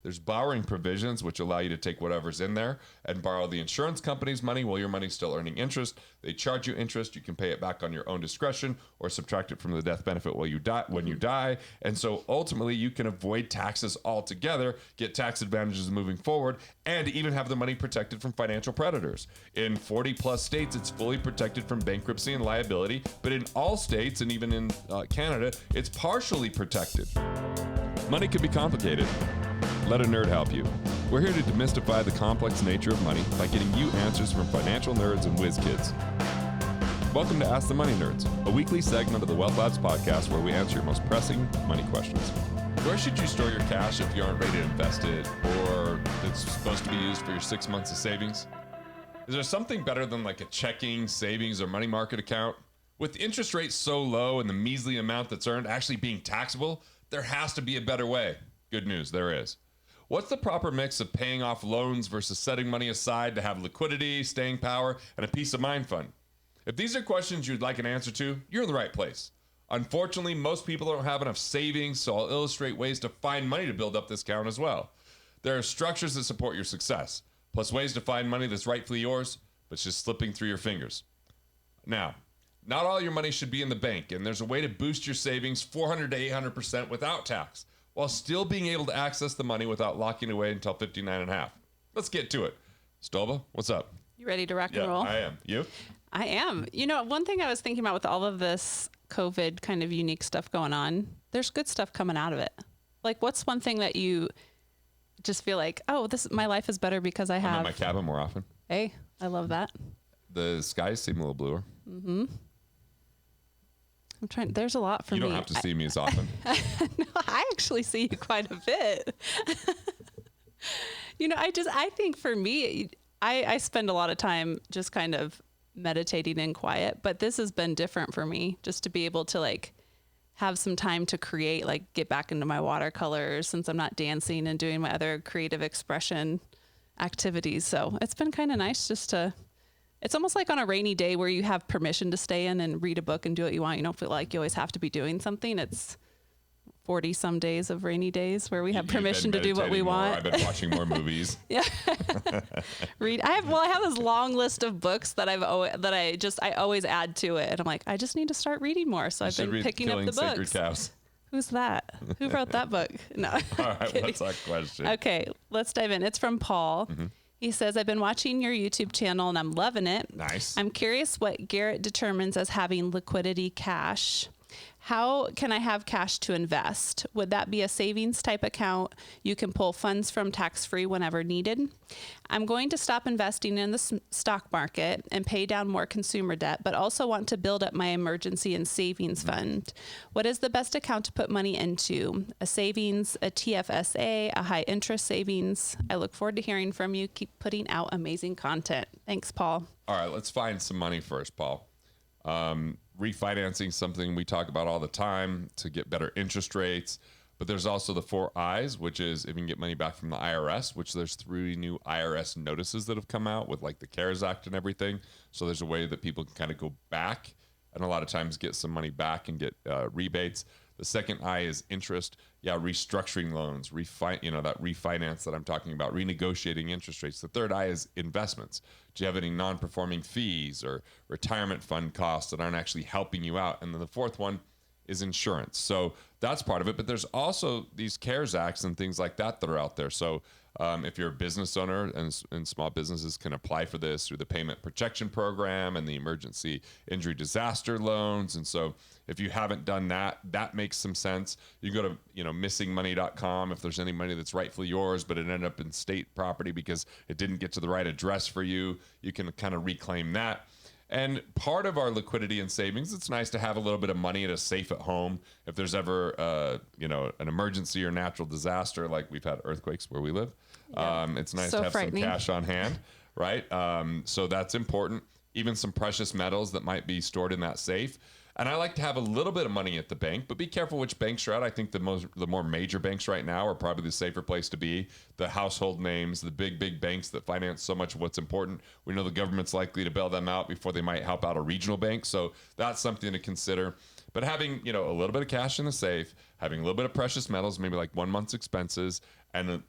There's borrowing provisions, which allow you to take whatever's in there and borrow the insurance company's money while your money's still earning interest. They charge you interest. You can pay it back on your own discretion or subtract it from the death benefit when you die. And so ultimately, you can avoid taxes altogether, get tax advantages moving forward, and even have the money protected from financial predators. In 40 plus states, it's fully protected from bankruptcy and liability, but in all states, and even in Canada, it's partially protected. Money can be complicated. Let a nerd help you. We're here to demystify the complex nature of money by getting you answers from financial nerds and whiz kids. Welcome to Ask the Money Nerds, a weekly segment of the Wealth Labs podcast where we answer your most pressing money questions. Where should you store your cash if you aren't ready to invest it, or it's supposed to be used for your 6 months of savings? Is there something better than like a checking, savings, or money market account? With interest rates so low and the measly amount that's earned actually being taxable, there has to be a better way. Good news, there is. What's the proper mix of paying off loans versus setting money aside to have liquidity, staying power, and a peace of mind fund? If these are questions you'd like an answer to, you're in the right place. Unfortunately, most people don't have enough savings, so I'll illustrate ways to find money to build up this account as well. There are structures that support your success, plus ways to find money that's rightfully yours, but it's just slipping through your fingers. Now, not all your money should be in the bank, and there's a way to boost your savings 400 to 800% without tax, while still being able to access the money without locking away until 59.5. Let's get to it. Stova, what's up? You ready to rock and roll? I am. You? I am. You know, one thing I was thinking about with all of this COVID kind of unique stuff going on, there's good stuff coming out of it. Like, what's one thing that you just feel like, oh, my life is better because I'm in my cabin more often. Hey, I love that. The skies seem a little bluer. Mm-hmm. There's a lot for me. You don't have to see me as often. No, I actually see you quite a bit. You know, I think for me, I spend a lot of time just kind of meditating in quiet, but this has been different for me, just to be able to like have some time to create, like get back into my watercolors since I'm not dancing and doing my other creative expression activities. So it's been kind of nice just to, it's almost like on a rainy day where you have permission to stay in and read a book and do what you want. You don't feel like you always have to be doing something. It's 40 some days of rainy days where we have permission to do what we want. I've been watching more movies. Yeah. I have this long list of books that I always add to it. And I'm like, I just need to start reading more. So I've been picking up the books. Sacred Cows. Who's that? Who wrote that book? No. All right, what's our question? Okay, let's dive in. It's from Paul. Mm-hmm. He says, I've been watching your YouTube channel and I'm loving it. Nice. I'm curious what Garrett determines as having liquidity cash. How can I have cash to invest? Would that be a savings type account you can pull funds from tax-free whenever needed? I'm going to stop investing in the stock market and pay down more consumer debt, but also want to build up my emergency and savings fund. What is the best account to put money into? A savings, a TFSA, a high interest savings? I look forward to hearing from you. Keep putting out amazing content. Thanks, Paul. All right, let's find some money first, Paul. Refinancing, something we talk about all the time to get better interest rates. But there's also the 4 I's, which is if you can get money back from the IRS, which there's 3 new IRS notices that have come out with like the CARES Act and everything. So there's a way that people can kind of go back and a lot of times get some money back and get rebates. The second I is interest. Yeah, restructuring loans, that refinance that I'm talking about, renegotiating interest rates. The third I is investments. Do you have any non-performing fees or retirement fund costs that aren't actually helping you out? And then the fourth one is insurance. So that's part of it. But there's also these CARES Acts and things like that that are out there. So if you're a business owner and small businesses can apply for this through the Payment Protection Program and the Emergency Injury Disaster Loans. And so if you haven't done that, that makes some sense. You go to missingmoney.com if there's any money that's rightfully yours, but it ended up in state property because it didn't get to the right address for you. You can kind of reclaim that. And part of our liquidity and savings, it's nice to have a little bit of money at a safe at home. If there's ever, an emergency or natural disaster, like we've had earthquakes where we live, it's nice to have some cash on hand, right? So that's important. Even some precious metals that might be stored in that safe. And I like to have a little bit of money at the bank, but be careful which banks you're at. I think the more major banks right now are probably the safer place to be. The household names, the big banks that finance so much of what's important. We know the government's likely to bail them out before they might help out a regional bank. So that's something to consider. But having, a little bit of cash in the safe, having a little bit of precious metals, maybe like 1 month's expenses, and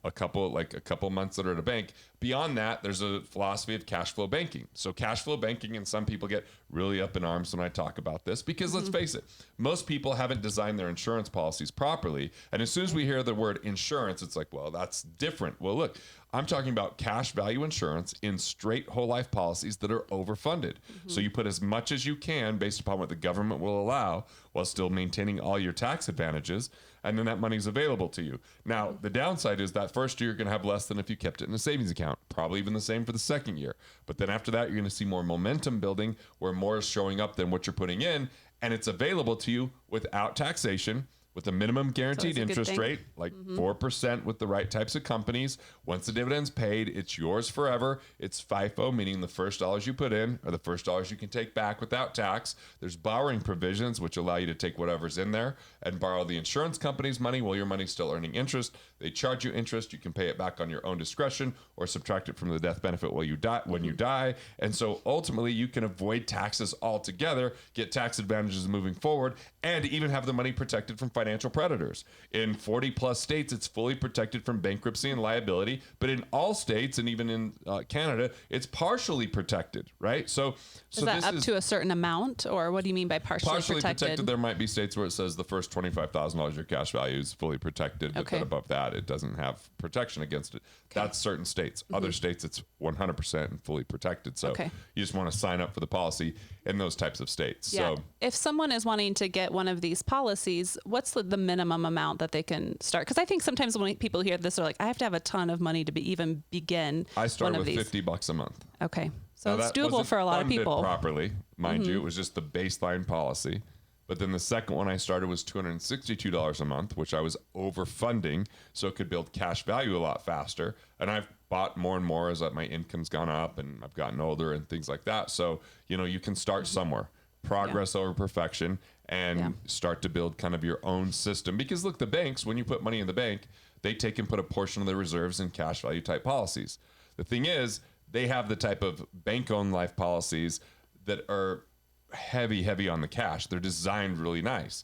a couple months that are at a bank. Beyond that, there's a philosophy of cash flow banking. So cash flow banking, and some people get really up in arms when I talk about this, because let's face it, most people haven't designed their insurance policies properly. And as soon as we hear the word insurance, it's like, well, that's different. Well, look, I'm talking about cash value insurance in straight whole life policies that are overfunded. So you put as much as you can based upon what the government will allow, while still maintaining all your tax advantages, and then that money's available to you. Now, the downside is that first year you're going to have less than if you kept it in a savings account, probably even the same for the second year. But then after that, you're going to see more momentum building, where more is showing up than what you're putting in, and it's available to you without taxation, with a minimum guaranteed interest rate, like 4% with the right types of companies. Once the dividend's paid, it's yours forever. It's FIFO, meaning the first dollars you put in are the first dollars you can take back without tax. There's borrowing provisions, which allow you to take whatever's in there and borrow the insurance company's money while your money's still earning interest. They charge you interest. You can pay it back on your own discretion or subtract it from the death benefit while you die, when you die. And so ultimately, you can avoid taxes altogether, get tax advantages moving forward, and even have the money protected from financial predators. In 40 plus states, it's fully protected from bankruptcy and liability, but in all states, and even in Canada, it's partially protected, right? So is that up to a certain amount, or what do you mean by partially protected? There might be states where it says the first $25,000 your cash value is fully protected, but then above that, it doesn't have protection against it. That's certain states. Other states, it's 100% and fully protected. So you just want to sign up for the policy in those types of states. Yeah. So if someone is wanting to get one of these policies, what's the minimum amount that they can start? Because I think sometimes when people hear this, they're like, I have to have a ton of money to even begin. I started with $50 a month. Okay. So now, it's doable for a lot of people. Properly, mind you, it was just the baseline policy. But then the second one I started was $262 a month, which I was overfunding, so it could build cash value a lot faster. And I've bought more and more as my income's gone up and I've gotten older and things like that. So, you can start somewhere. Progress over perfection, and start to build kind of your own system. Because look, the banks, when you put money in the bank, they take and put a portion of their reserves in cash value type policies. The thing is, they have the type of bank-owned life policies that are heavy on the cash. They're designed really nice.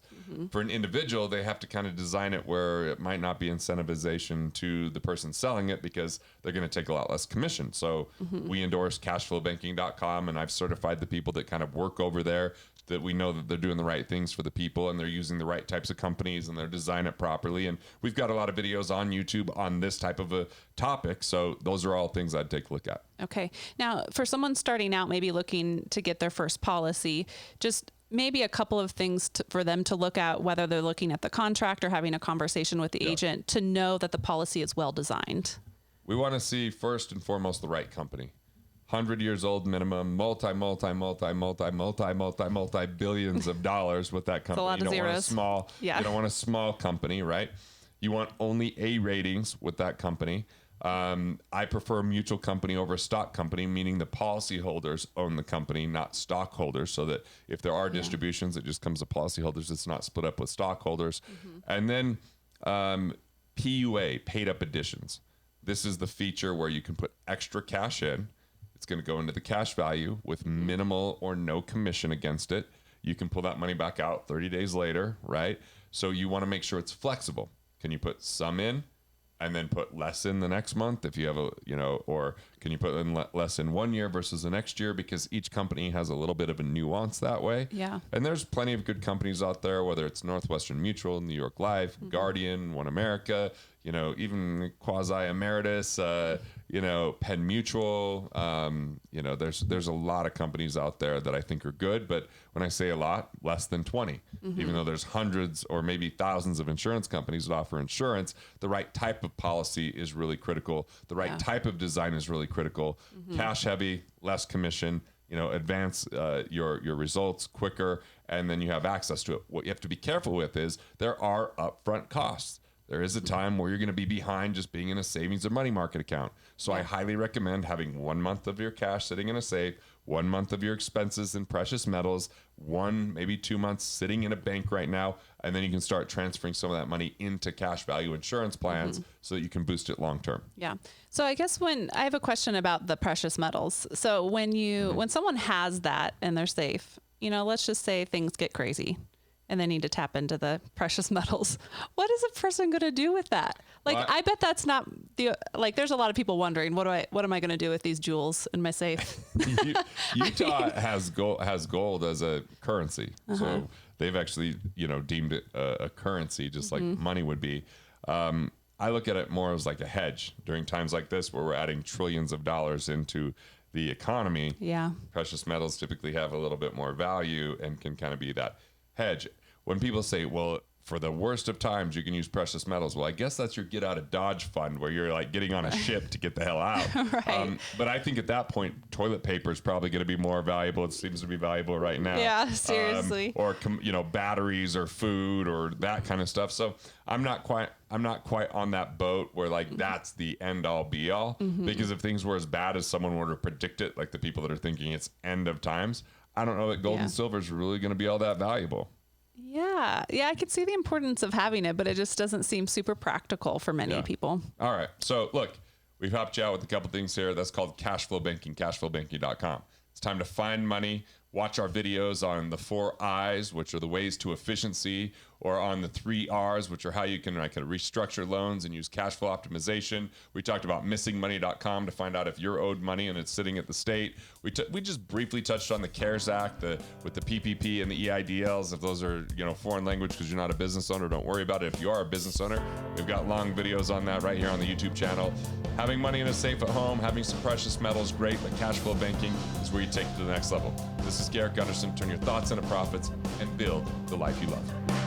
For an individual, they have to kind of design it where it might not be incentivization to the person selling it, because they're going to take a lot less commission. So we endorse cashflowbanking.com, and I've certified the people that kind of work over there, that we know that they're doing the right things for the people and they're using the right types of companies and they're designing it properly. And we've got a lot of videos on YouTube on this type of a topic. So those are all things I'd take a look at. Okay. Now, for someone starting out, maybe looking to get their first policy, just maybe a couple of things for them to look at, whether they're looking at the contract or having a conversation with the agent, to know that the policy is well designed. We want to see first and foremost the right company. 100 years old minimum, multi billions of dollars with that company. A lot of zeros. You don't want a small company, right? You want only A ratings with that company. I prefer a mutual company over a stock company, meaning the policyholders own the company, not stockholders, so that if there are distributions, it just comes to policyholders. It's not split up with stockholders. And then PUA, paid up additions. This is the feature where you can put extra cash in. It's going to go into the cash value with minimal or no commission against it. You can pull that money back out 30 days later, right? So you want to make sure it's flexible. Can you put some in and then put less in the next month if you have or can you put in less in 1 year versus the next year? Because each company has a little bit of a nuance that way. Yeah. And there's plenty of good companies out there, whether it's Northwestern Mutual, New York Life, Guardian, One America, even Quasi Emeritus, Penn Mutual. There's a lot of companies out there that I think are good, but when I say a lot, less than 20. Even though there's hundreds or maybe thousands of insurance companies that offer insurance, the right type of policy is really critical. The right type of design is really critical. Cash heavy, less commission, advance your results quicker, and then you have access to it. What you have to be careful with is there are upfront costs. There is a time where you're going to be behind just being in a savings or money market account. So I highly recommend having 1 month of your cash sitting in a safe, 1 month of your expenses in precious metals, 1, maybe 2 months sitting in a bank right now, and then you can start transferring some of that money into cash value insurance plans so that you can boost it long term. Yeah. So I guess when I have a question about the precious metals. So when someone has that and they're safe, let's just say things get crazy. and they need to tap into the precious metals. What is a person going to do with that? Like, Well, I bet that's not like, there's a lot of people wondering, what am I going to do with these jewels in my safe? Utah has gold as a currency, so they've actually deemed it a currency, just like money would be. I look at it more as like a hedge during times like this, where we're adding trillions of dollars into the economy. Yeah. Precious metals typically have a little bit more value and can kind of be that hedge. When people say, well, for the worst of times, you can use precious metals. Well, I guess that's your get out of Dodge fund, where you're like getting on a ship to get the hell out. Right. But I think at that point, toilet paper is probably going to be more valuable. It seems to be valuable right now. Yeah, seriously. Or batteries or food or that kind of stuff. So I'm not quite on that boat where like that's the end all be all. Because if things were as bad as someone were to predict it, like the people that are thinking it's end of times, I don't know that gold and silver is really going to be all that valuable. Yeah. Yeah. I could see the importance of having it, but it just doesn't seem super practical for many people. All right. So look, we've helped you out with a couple things here. That's called cash flow banking, cashflowbanking.com. It's time to find money. Watch our videos on the 4 I's, which are the ways to efficiency, or on the 3 R's, which are how you can restructure loans and use cash flow optimization. We talked about missingmoney.com to find out if you're owed money and it's sitting at the state. We just briefly touched on the CARES Act with the PPP and the EIDLs. If those are foreign language because you're not a business owner, don't worry about it. If you are a business owner, we've got long videos on that right here on the YouTube channel. Having money in a safe at home, having some precious metals, great, but cash flow banking is where you take it to the next level. This is Garrett Gunderson. Turn your thoughts into profits and build the life you love.